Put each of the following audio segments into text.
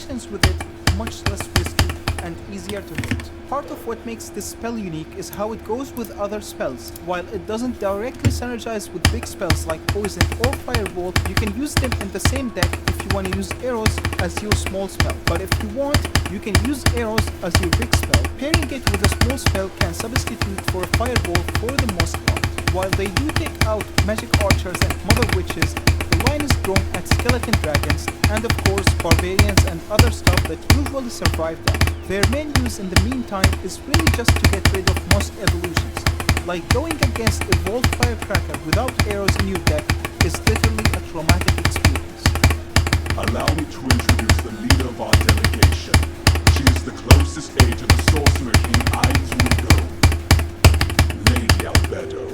actions with it much less risky and easier to hit. Part of what makes this spell unique is how it goes with other spells. While it doesn't directly synergize with big spells like poison or fireball, you can use them in the same deck if you want to use arrows as your small spell. But if you want, you can use arrows as your big spell. Pairing it with a small spell can substitute for a fireball for the most part. While they do take out magic archers and mother witches, the line is drawn at skeleton dragons and of course barbarians and other stuff that usually survive them. Their main use in the meantime is really just to get rid of most evolutions. Like going against evolved firecracker without arrows in your deck is literally a traumatic experience. Allow me to introduce the leader of our delegation. She is the closest age of the sorcerer king eyes will go. Lady Albedo.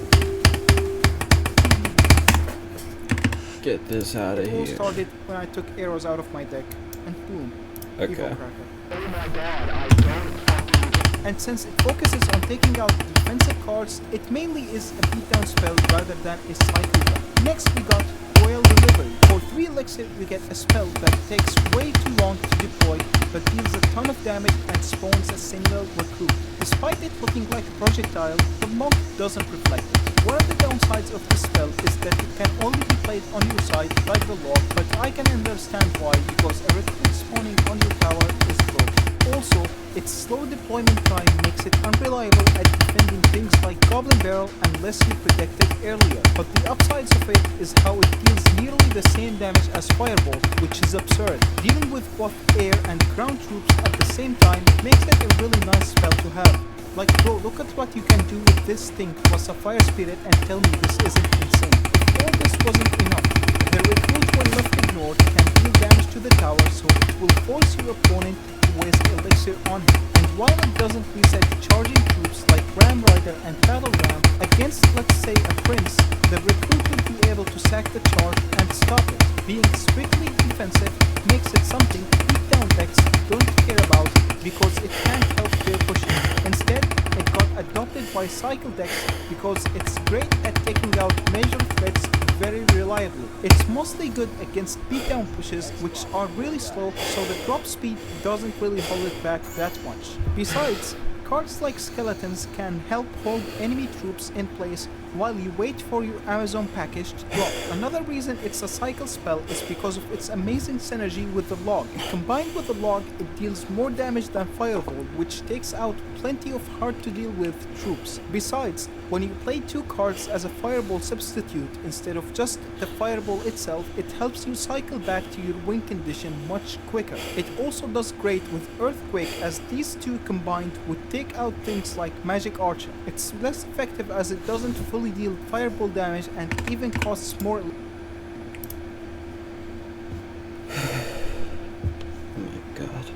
Get this out of It all here. started when I took arrows out of my deck, and boom, Okay. evil cracker. Oh my god, I don't fucking... And since it focuses on taking out defensive cards, it mainly is a beatdown spell rather than a cycle one. Next we got Royal Delivery. For 3 elixir we get a spell that takes way too long to deploy but deals a ton of damage and spawns a single recruit. Despite it looking like a projectile, the monk doesn't reflect it. One of the downsides of this spell is that it can only be played on your side like the log, but I can understand why, because a recruit spawning on your tower is broken. Also, its slow deployment time makes it unreliable at defending things like Goblin Barrel unless you predicted earlier. But the upsides of it is how it deals nearly the same damage as Fireball, which is absurd. Dealing with both air and ground troops at the same time makes it a really nice spell to have. Like bro, look at what you can do with this thing plus a fire spirit and tell me this isn't insane. If all this wasn't enough, the recruit when left ignored can deal damage to the tower, so it will force your opponent to waste elixir on him. And while it doesn't reset charging troops like Ram Rider and Battle Ram against, let's say, a prince, the recruit will be able to sack the charge and stop it. Being strictly defensive makes it something beatdown decks don't care about because it can't help their pushing. Instead, it got adopted by cycle decks because it's great at taking out major threats very reliably. It's mostly good against beatdown pushes which are really slow, so the drop speed doesn't really hold it back that much. Besides, cards like skeletons can help hold enemy troops in place while you wait for your Amazon package to drop. Another reason it's a cycle spell is because of its amazing synergy with the log. Combined with the log, it deals more damage than Firewall, which takes out plenty of hard to deal with troops. Besides, when you play 2 cards as a Fireball substitute instead of just the Fireball itself, it helps you cycle back to your win condition much quicker. It also does great with Earthquake, as these 2 combined would take out things like Magic Archer. It's less effective as it doesn't fully deal Fireball damage and even costs more. Oh my god.